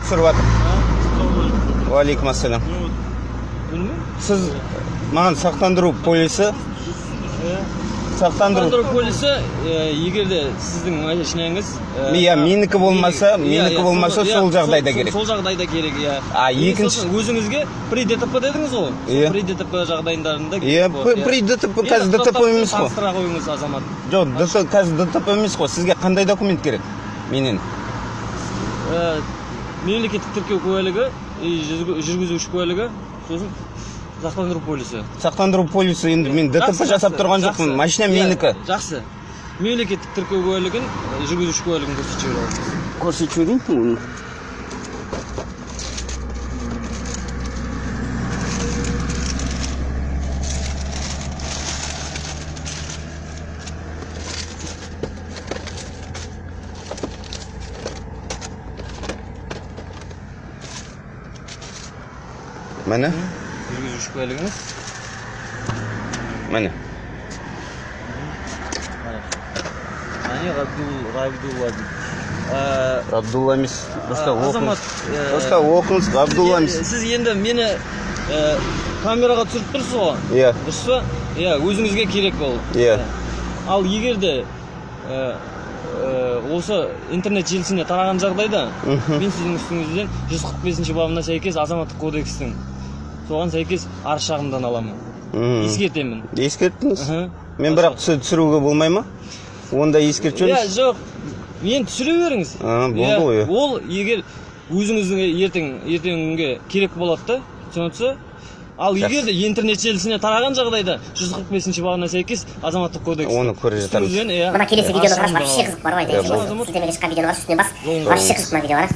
түсіріп жатыр. Уалейкум ассалам. Сіз маған сақтандыру полисі Сақтандыру полисі егер де сіздің машинаңыз менікі болмаса сол жағдайда керек. Сол жағдайда керек, иә. Екінші өзіңізге при ДТП дедіңіз ғой. При ДТП жағдайындарында при ДТП қазір ДТП емес қой. Таныстыра қойыңыз азамат. Жоқ, қазір ДТП емес қой. Сізге қандай документ керек? Менен мемлекеттік тіркеу куәлігі, жүргізуші куәлігі, сосын сақтандыру полисі. Сақтандыру полисі, енді мен ДТП жасап тұрған жоқпын, машина менікі. Жақсы. Мемлекеттік тіркеу куәлігін, жүргізуші куәлігін көрсетіп жіберіңіз. Көрсетіп жіберейін. Mana? Жүргізуші куәлігіңіз. Mana? Абдулла емес. Просто оқыңыз, Абдулла емес. Сіз енді мені камераға түсіріп тұрсыз ғой? Иә. Дұрыс па? Иә, өзіңізге керек бол. Иә. Ал егер де осы интернет желісіне тараған жағдайда, мен сіздің үстіңізден 145-ші бабына сәйкес азаматтық кодекстің соған сәйкес арыз шағымдан аламын. Ескертемін. Ескерттіңіз? Мен бірақ түсіруге болмай ма? Онда ескертсеңіз? Иә, жоқ. Мен түсіре беріңіз. Болды ғой. Ол егер өзіңізге ертеңге керек болады да, түсініксіз? Ал егер де интернет желісіне тараған жағдайда 145-ші бабына сәйкес азаматтық кодекс. Оны көре жатармыз. Мына келесі видеоны қарашы, вообще қызық бар ғой, айтайын. Сілтемеге шыққан видеоны қарашы, үстінен бас. Вообще қызық мына видео, қарашы.